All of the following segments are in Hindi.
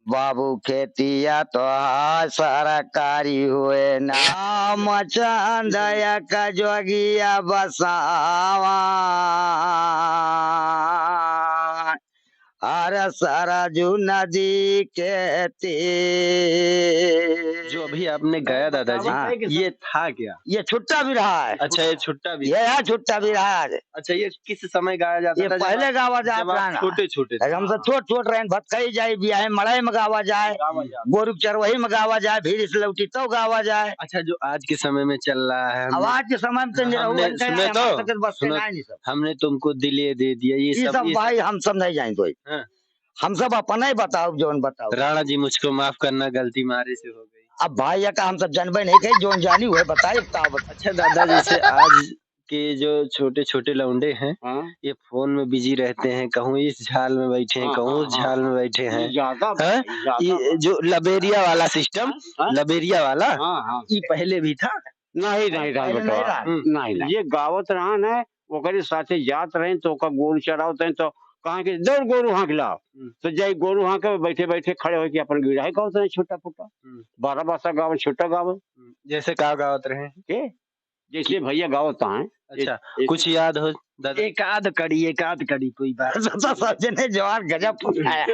बाबू खेतिया तो सरकारी हुए नाम चंदया का जोगिया बसावा हर सरजू नदी के तीर। जो अभी आपने गाया दादाजी, हाँ। ये था क्या? ये छुट्टा भी रहा है। अच्छा, ये छुट्टा भी ये है छुट्टा भी रहा है। अच्छा, ये किस समय गाया जाता ये था? पहले गावा जाता जब आप छोटे छोटे थे। हम सब छोट छोट रहे भटकई जाए बियाहे मड़ई में गावा जाए, गोरु चरवही में गावा जाए, फिर इस लौटी तो गावा जाए। अच्छा, जो आज के समय में चल रहा है, आवाज के समय में तो हमने सुने तो बस के नहीं सब। हमने तुमको दिले दे दिया, ये सब भाई हम सब नहीं जाए कोई। हाँ। हम सब अपना ही बताओ जोन बताओ। राणा जी मुझको माफ करना, गलती मारे से हो गई। अब भाई का हम सब जानबे नहीं कही जोन जानी हुए बताए। अच्छा दादा, जैसे आज के जो छोटे छोटे लौंडे हैं, ये फोन में बिजी रहते हैं, कहूँ इस झाल में बैठे हैं, कहूँ उस झाल में बैठे हैं। ये जो लबेरिया वाला सिस्टम, लबेरिया वाला, ये पहले भी था? नहीं नहीं, ये गावत रहन है ओकरे साथे जात रहे तो ओका गोरू चरावत हैं तो कहा के दौड़ गोरू हाँक लाओ, तो जाई गोरू हाँक बैठे बैठे खड़े होके अपन गिराए गावत रहे छोटा फुटा 12 भाषा गावत छोटा गावत। जैसे का गावत रहे के जैसे भैया गावत हैं। अच्छा, कुछ याद हो दादा? एक आध कड़ी कोई बात। सजने जवान गजब फुटाया।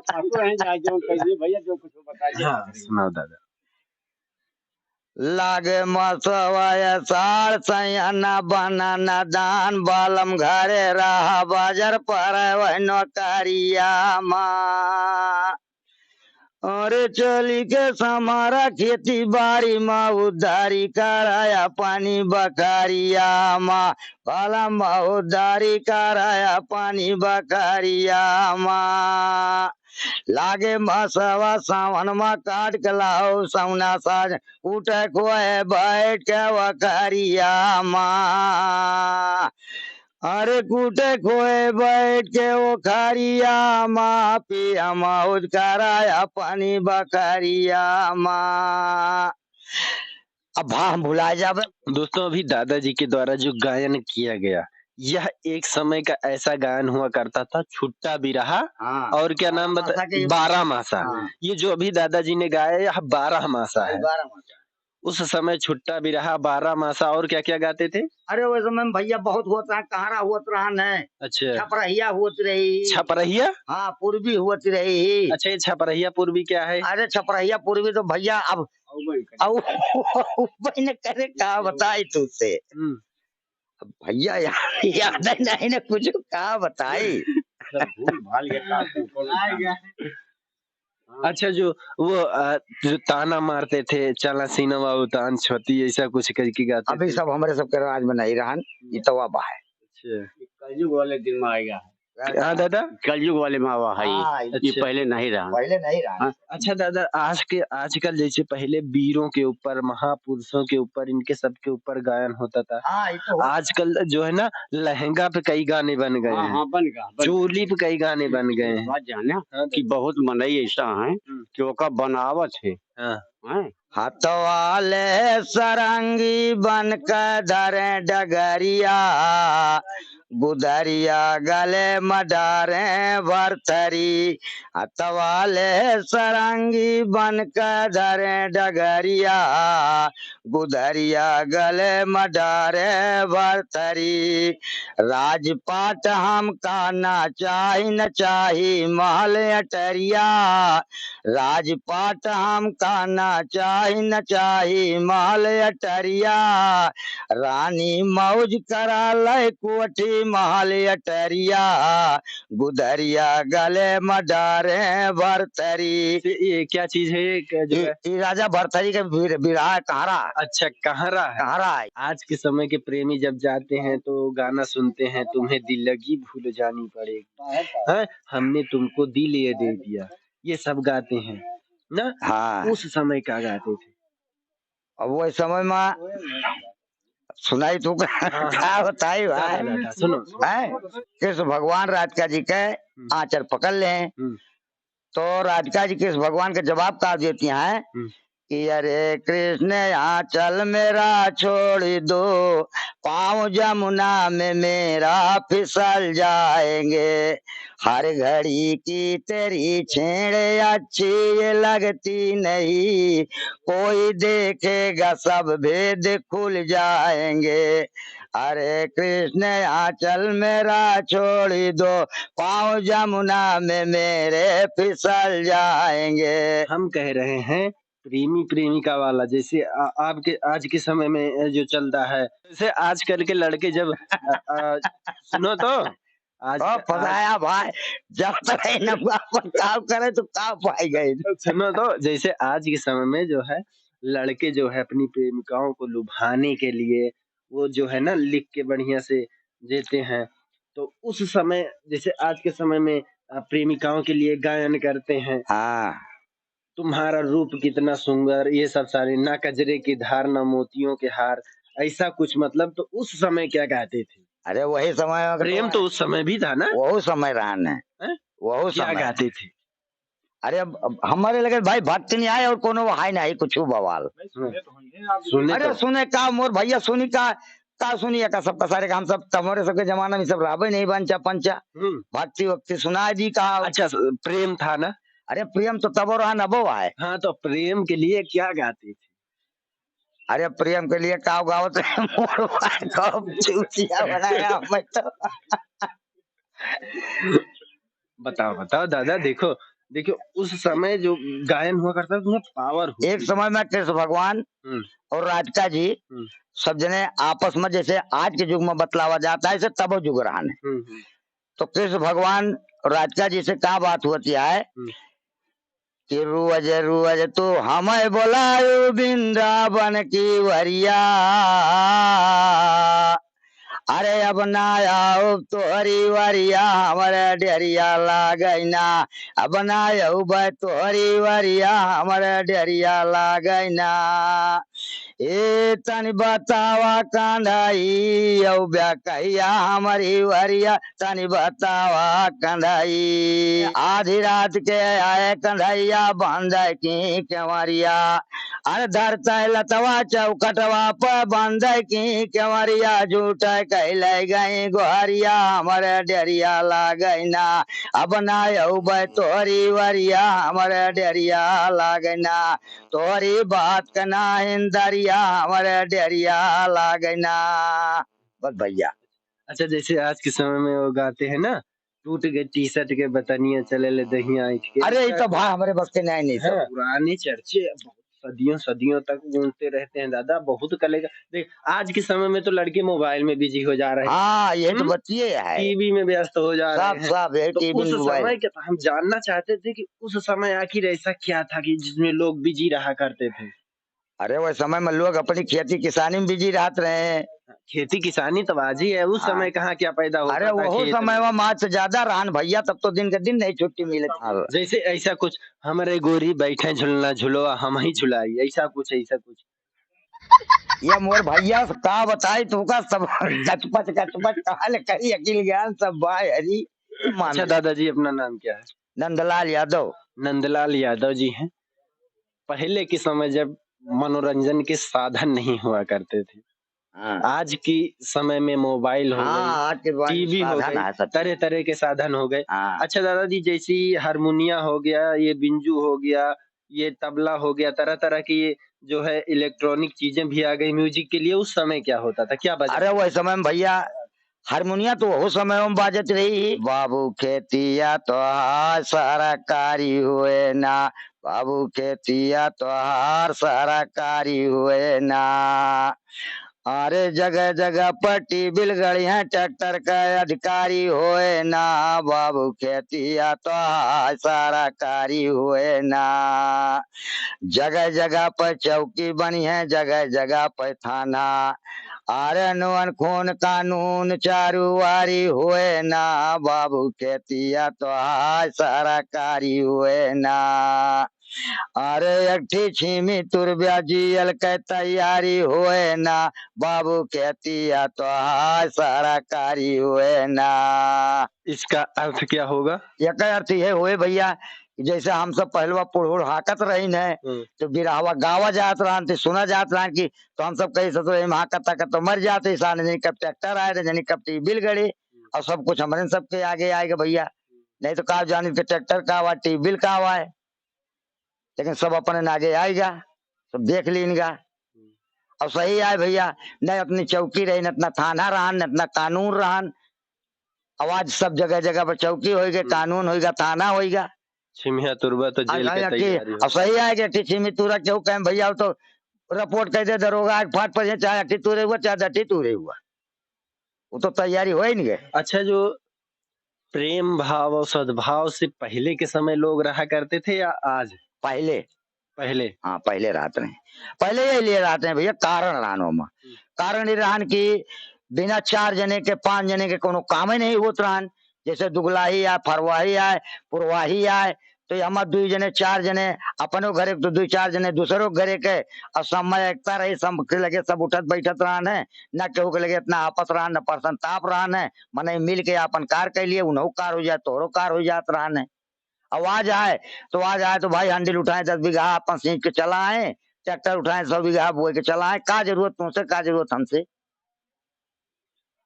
ठाकुर हैं जो कहिए भैया जो कुछ बताइए। हाँ, सुनाओ दादा। लागे मसवाय साड़ सैना बनाना दान बालम घरे रहा बाजार पर वहनो कारिया माँ अरे चली के समारा खेती बाड़ी माँ उधारी कराया पानी बकारिया माँ बालम उधारी कराया पानी बकारिया माँ लागे मसवा सावन में काट के लाओ सौना साज उठे खोए बैठ के वकारिया माँ अरे कूटे खोए बैठ के वो खारिया माँ पिया मौज कराया पानी बकारिया माँ। अब हम भुला जावे। दोस्तों, अभी दादाजी के द्वारा जो गायन किया गया, यह एक समय का ऐसा गायन हुआ करता था, छुट्टा भी रहा। और क्या नाम बता, 12 मासा। ये जो अभी दादाजी ने गाया यह 12 मासा है। 12 मासा उस समय छुट्टा भी रहा, 12 मासा। और क्या क्या गाते थे? अरे वो समय में भैया बहुत होता है, कहारा होत रहा है। अच्छा, छपरहिया होत रही। छपरहिया? हाँ, पूर्वी होत रही। अच्छा, ये छपरहिया पूर्वी क्या है? अरे छपरहिया पूर्वी तो भैया अब करे क्या बताई तुझसे भैया याद नहीं ना कुछ क्या बताई। अच्छा, जो वो जो ताना मारते थे, चला सीनवा उतान छोती, ऐसा कुछ करके गाते अभी थे। सब हमारे सबके राज में नहीं रहन, ये तो अब है। अच्छा, कलयुग वाले दिन में आएगा। हाँ दादा, कलयुग वाले में आवा है ये पहले नहीं रहा। अच्छा दादा, आजकल जैसे पहले वीरों के ऊपर, महापुरुषों के ऊपर, इनके सबके ऊपर गायन होता था। आजकल जो है ना, लहंगा पे कई गाने बन गए हैं। चोली पे कई गाने बन गए हैं। बात जाना कि बहुत मनई ऐसा है कि ओका बनावत है। हाथ वाले सरंगी बन कर धरे डगरिया गुदरिया गले मडारे भरथरी हाथ वाले सरंगी बन कर धरे डगरिया गुदरिया गले मडारे भरथरी राजपाट हम काना चाही न चाही महल अटरिया राजपाट हम काना चाही न चाही महल अटरिया रानी मौज करा ले कोठी महल अटरिया गुदरिया गले मडारे भरथरी। ये क्या चीज है? ये राजा भरथरी का विराह कहारा। अच्छा, कहारा है। आज के समय के प्रेमी जब जाते हैं तो गाना सुनते हैं, तुम्हें दिल लगी भूल जानी पड़ेगी, हमने तुमको दिल ये दे दिया, ये सब गाते हैं ना। हाँ, उस समय का गाते थे। अब वो समय में सुनाई तू क्या बताई भाई। सुनो, कृष्ण भगवान राधिका जी के आंचल पकड़ ले तो राधिका जी कृष्ण भगवान का जवाब का देती हैं कि अरे कृष्ण यहाँ चल मेरा छोड़ दो, पाँव जमुना में मेरा फिसल जाएंगे। हर घड़ी की तेरी छेड़े अच्छी ये लगती नहीं, कोई देखेगा सब भेद खुल जाएंगे। अरे कृष्ण यहाँ चल मेरा छोड़ दो, पाँव जमुना में मेरे फिसल जाएंगे। हम कह रहे हैं प्रेमी प्रेमिका वाला, जैसे आपके आज के समय में जो चलता है, जैसे आजकल के लड़के जब सुनो तो आज फसाया भाई, जब तक काम करे तो काम पाई गई। सुनो तो जैसे आज के समय में जो है लड़के जो है अपनी प्रेमिकाओं को लुभाने के लिए वो जो है ना लिख के बढ़िया से देते हैं। तो उस समय जैसे आज के समय में प्रेमिकाओं के लिए गायन करते हैं, हाँ, तुम्हारा रूप कितना सुंदर, ये सब सारे, ना कजरे की धार ना मोतियों के हार, ऐसा कुछ मतलब। तो उस समय क्या गाते थे? अरे वही समय प्रेम तो उस समय भी था ना, वो समय रहन है, वो क्या गाते थे? अरे अब हमारे लगे भाई भक्ति नहीं आए और कोनो हाय नहीं कुछ बवाल सुने अरे तो सुने का मोर भैया सुनी का सुनिए का सबका सारे का हम सब तुम्हारे सबके जमाना में सब राबे नहीं बंचा पंचा भक्ति वक्ति सुना दी का। अच्छा प्रेम था ना? अरे प्रेम तो तब रहा नबो है। हाँ तो प्रेम के लिए क्या गाते थे? अरे प्रेम के लिए का गावत मोर चूचिया बनाया मैं तो। बताओ दादा, देखो उस समय जो गायन हुआ करता था उसमें पावर हुआ। एक समय में कृष्ण भगवान और राधिका जी सब जने आपस में, जैसे आज के युग में बतलावा जाता है, ऐसे तब युग रहा है। तो कृष्ण भगवान और राधिका जी से क्या बात होती है कि रुअज रुअज तो हमें बोलायो वृंदावन की वरिया, अरे अब ना आओ तो हरी वरिया हमारे डेरिया लागैना, अब ना आओ तो हरी वरिया हमारे डेरिया लागैना। ए तनी बतावा कंधाई औ कहिया हमारी वरिया, तनी बतावा कंधाई। आधी रात के आए कंधैया बंद की केवरिया, अरे धरता लतवा चौकटवा पर बंद की केवरिया, झूठ कहले गई गोहरिया हमारे डेरिया लागैना, अब ना औबै तोहरी वरिया हमारे डेरिया लागैना, तोहरी बात कना इंदरिया हमारे डेरिया लागैना। बस भैया। अच्छा जैसे आज के समय में वो गाते हैं ना, टूट गए टी शर्ट के बतनिया चले ले दहिया ऐठ के। अरे ये तो भाई हमारे बस के नहीं सब पुराने चर्चे सदियों तक गूंजते रहते हैं दादा, बहुत कलेगा। देख आज के समय में तो लड़के मोबाइल में बिजी हो जा रहे हैं। हाँ ये तो बच्चे है, टीवी में व्यस्त हो जा रहे हैं। सब तो उस समय क्या हम जानना चाहते थे कि उस समय आखिर ऐसा क्या था कि जिसमें लोग बिजी रहा करते थे? अरे वो समय में लोग अपनी खेती किसानी में बिजी रहत रहे हैं। खेती किसानी तो आज ही है, उस समय कहाँ क्या पैदा होता था? अरे वो समय में माँ से ज्यादा रहन भैया, तब तो दिन के दिन नहीं छुट्टी मिले था। जैसे ऐसा कुछ हमारे गोरी बैठे झुलना झुलो हम ही झुलाई, ऐसा कुछ ये मोर भैया का बताई तू का सब गचपच कहां कही अकील ज्ञान सब भाई हरी। अच्छा दादाजी अपना नाम क्या है? नंदलाल यादव। नंदलाल यादव जी हैं। पहले के समय जब मनोरंजन के साधन नहीं हुआ करते थे, आज की समय में मोबाइल हो गई, टीवी हो गई, तरह तरह के साधन हो गए। अच्छा दादाजी जैसी हारमोनिया हो गया, ये बिंजू हो गया, ये तबला हो गया, तरह तरह की ये जो है इलेक्ट्रॉनिक चीजें भी आ गई म्यूजिक के लिए, उस समय क्या होता था, क्या बजा? अरे वो समय में भैया हारमोनिया तो वो समय में बाजत रही। बाबू खेतिया तो सरकारी हुए ना, बाबू खेतिया तो सरकारी हुए ना, अरे जगह जगह पर टीबिल गड़िया ट्रैक्टर का अधिकारी होए ना, बाबू खेतिया तो सरकारी हुए ना, जगह जगह पर चौकी बनी है, जगह जगह पर थाना, अरे नुअन खून कानून चारुवारी हुए ना, बाबू खेतिया तो सरकारी हुए ना, अरे अठी छीमी तुरबिया जियल के तैयारी हुए ना, बाबू खेतिया तो सरकारी हुए ना। इसका अर्थ क्या होगा? एक अर्थ ये हुए भैया कि जैसे हम सब पहलवा पुढ़ हाकत रही न, तो बिरहवा गावा जात रहन तो सुना जात रहन कि तो हम सब कहीं ससुर हाकत ताकत तो मर जाते ईसान, नहीं कब ट्रैक्टर आए थे, नहीं कब टीबिल गड़े और सब कुछ हमारे सबके आगे आएगा भैया। नहीं तो कहा जानी कि ट्रैक्टर का हुआ टीबिल का हुआ है, लेकिन सब अपने आगे आएगा, सब देख लीनगा। और सही आए भैया, न अपनी चौकी रही, न अपना थाना रहन, न अपना कानून रहन। आवाज सब जगह जगह पर चौकी होएगा, कानून होएगा, थाना होएगा। छिमिया तुरबा तो जेल के तैयारी अब सही है कि अट्ठी छिमी तुरा क्यों कहें भैया, तो रिपोर्ट कह दे दरोगा आग फाट पर, चाहे अट्ठी तुरे हुआ चाहे अट्ठी तुरे हुआ, वो तो तैयारी हो ही नहीं गए। अच्छा, जो प्रेम भाव और सद्भाव से पहले के समय लोग रहा करते थे या आज? पहले पहले हाँ पहले रात रहे, पहले ये लिए रहते हैं भैया। कारण रानो में कारण ही रहन की बिना 4 जने के 5 जने के कोनो काम ही नहीं होत रहन। जैसे दुगलाही आए, फरवाही आए, पुरवाही आए, तो हमार 2 जने 4 जने अपनो घरे तो 2-4 जने दूसरो घरे के, और समय एकता रही, सब के लगे सब उठत बैठत रहन है, न केहू के लगे इतना आपस रहन, न परसन ताप रहन है, मने मिल के अपन कार कर लिए, उन्हों कार हो जाए, तोहरो कार हो जात रहन है। आवाज आए तो भाई हंडिल उठाए 10 बीघा अपन सींच के चला आए, ट्रैक्टर उठाए 100 बीघा बोए के चला आए, का जरूरत तुमसे, का जरूरत हमसे।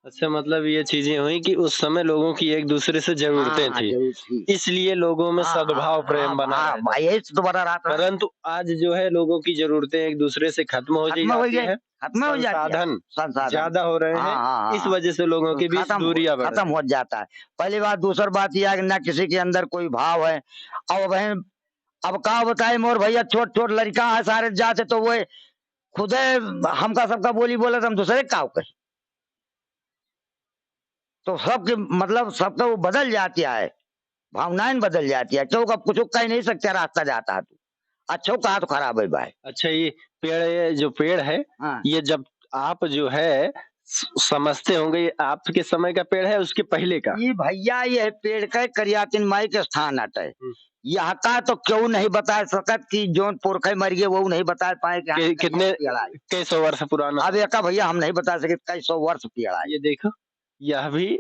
अच्छा, मतलब ये चीजें हुई कि उस समय लोगों की एक दूसरे से जरूरतें थी, इसलिए लोगों में सद्भाव प्रेम बना रहता था। यही तो बड़ा रहा था। परंतु आज जो है लोगों की जरूरतें एक दूसरे से खत्म हो जाती है, खत्म हो जाती है, संसाधन ज्यादा हो रहे हैं, इस वजह से लोगों के बीच दूरियां बढ़ खत्म हो जाता है। पहली बात, दूसरी बात यह है कि ना किसी के अंदर कोई भाव है। अब बहन, अब का बताए मोर भैया, छोट छोट लड़का है सारे जाते, तो वो खुदे हमका सबका बोली बोले तो हम दूसरे का कहे, तो सबके मतलब सबका वो बदल जाती है, भावनाएं बदल जाती है। क्यों, कुछ कह नहीं सकते, रास्ता जाता है तो अच्छा कहा तो खराब है भाई। अच्छा, ये जो पेड़ है, ये जब आप जो है समझते होंगे, ये आपके समय का पेड़ है उसके पहले का? ये भैया ये पेड़ का करियातिन माई के स्थान हटे, यहाँ का तो क्यों नहीं बता सकत कि जोन पुरखे मर गए वो नहीं बता पाए कि कितने कई सौ वर्ष पुराना। अब एक भैया हम नहीं बता सके कई 100 वर्ष पेड़। ये देखो, यह भी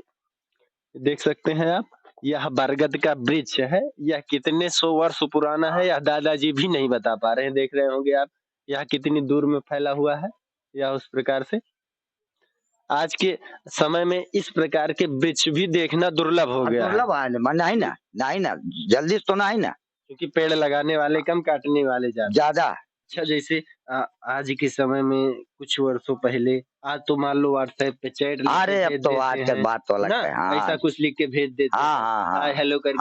देख सकते हैं आप, यह बरगद का वृक्ष है, यह कितने 100 वर्ष पुराना है, यह दादाजी भी नहीं बता पा रहे हैं। देख रहे होंगे आप, यह कितनी दूर में फैला हुआ है, या उस प्रकार से आज के समय में इस प्रकार के वृक्ष भी देखना दुर्लभ हो गया। दुर्लभ है, नहीं ना, जल्दी तो नहीं ना, क्योंकि पेड़ लगाने वाले कम, काटने वाले ज्यादा। अच्छा, जैसे आज के समय में कुछ वर्षों पहले, आज तो मान लो व्हाट्सएप पे चैट, अरे अब तो आज के बात तो अलग है, ऐसा कुछ लिख के भेज देते हैं, हाय हेलो करके,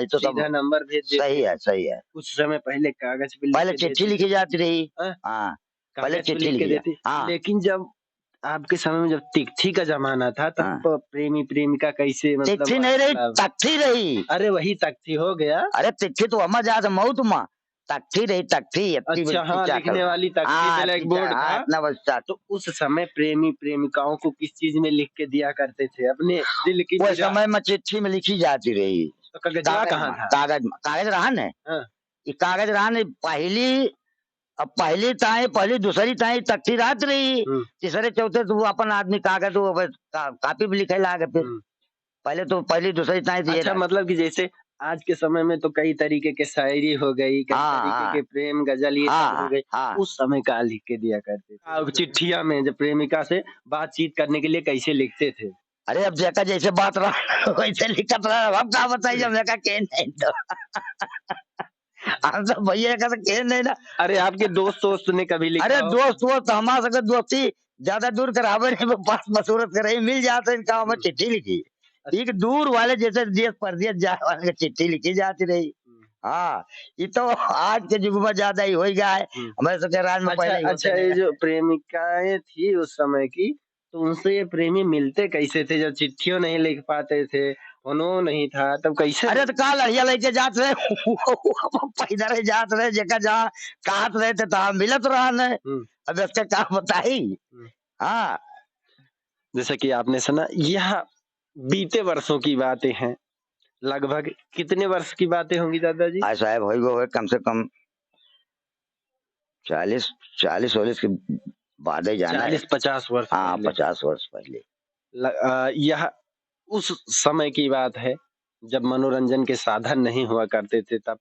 तो सीधा नंबर भेज देते। सही है। कुछ समय पहले कागज पे, पहले चिट्ठी लिखी जाती रही, पहले चिट्ठी लिखी जाती, लेकिन जब आपके समय में जब चिट्ठी का जमाना था, तब प्रेमी प्रेमिका कैसे, मतलब चिट्ठी नहीं रही, तख्ती रही। अरे वही तख्ती हो गया। अरे चिट्ठी तो हमारे जात मौत माँ, तख्ती रही, तख्ती। अच्छा, हाँ, लिखने वाली तख्ती, ब्लैक बोर्ड था। तो उस समय प्रेमी प्रेमिकाओं को किस चीज में लिख के दिया करते थे? अपने दिल की। उस समय में चिट्ठी में लिखी जाती रही। तो कागज कहाँ था? कागज रहा न, ये कागज रहा न, पहली दूसरी ताई तख्ती रात रही, तीसरे चौथे तो अपन आदमी कागज कापी भी लिखे लागे। फिर पहले तो पहली दूसरी ताई। अच्छा, मतलब कि जैसे आज के समय में तो कई तरीके के शायरी हो गई, कई तरीके के प्रेम गजल ये सब हो गई, उस समय का लिख के दिया करते थे। अब चिट्ठिया में जब प्रेमिका से बातचीत करने के लिए कैसे लिखते थे? अरे अब देखा जैसे बात रहा वैसे लिखत रहा, अब क्या बताइए, हम देखा के नहीं तो हम तो भैया का के नहीं ना। अरे आपके दोस्त ने कभी लिखा? अरे दोस्त हमारे सके दोस्ती ज्यादा दूर करावे नहीं, पास मसूरत करे मिल जाते, इनका हमें चिट्ठी लिखी। एक दूर वाले जैसे देश परदेश जाए वाले चिट्ठी लिखी जाती रही। हाँ, ये तो आज के युग में ज्यादा ही हो गया है, हमारे ससुराल में पहले। अच्छा, ये जो प्रेमिकाएं थी उस समय की, तो उनसे ये प्रेमी मिलते कैसे थे जब चिट्ठियों नहीं लिख पाते थे, फोनो नहीं था, तब कैसे? अरे तो कहा लड़िया लेके जात रहे पैदल जात रहे, जगह जहाँ कहत रहे थे तहाँ मिलत रहा न। अब इसका क्या बताई। हाँ, जैसे कि आपने सुना, यह बीते वर्षों की बातें हैं। लगभग कितने वर्ष की बातें होंगी दादाजी? साहब हो कम से कम 40 के बाद ही जाना। 40-50 वर्ष। हाँ, 50 वर्ष पहले। यह उस समय की बात है जब मनोरंजन के साधन नहीं हुआ करते थे तब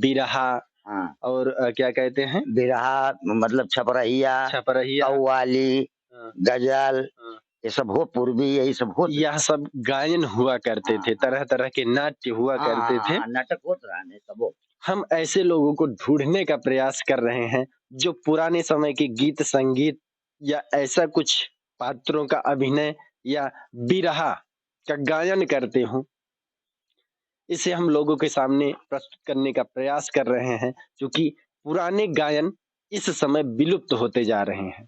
बिरहा हाँ, और क्या कहते हैं, बिरहा मतलब छपरहिया, छपरहिया, कव्वाली, हाँ, गजल, हाँ, ये सब हो, पूर्वी यही सब हो। यह सब गायन हुआ करते थे, तरह तरह के नाट्य हुआ करते थे। नाटक होत रहा ने सब हो। हम ऐसे लोगों को ढूंढने का प्रयास कर रहे हैं जो पुराने समय के गीत संगीत या ऐसा कुछ पात्रों का अभिनय या बिरहा का गायन करते हों। इसे हम लोगों के सामने प्रस्तुत करने का प्रयास कर रहे हैं, क्योंकि पुराने गायन इस समय विलुप्त होते जा रहे हैं।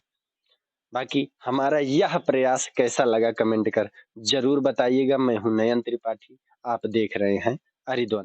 बाकी हमारा यह प्रयास कैसा लगा कमेंट कर जरूर बताइएगा। मैं हूं नयन त्रिपाठी, आप देख रहे हैं अरिध्वन।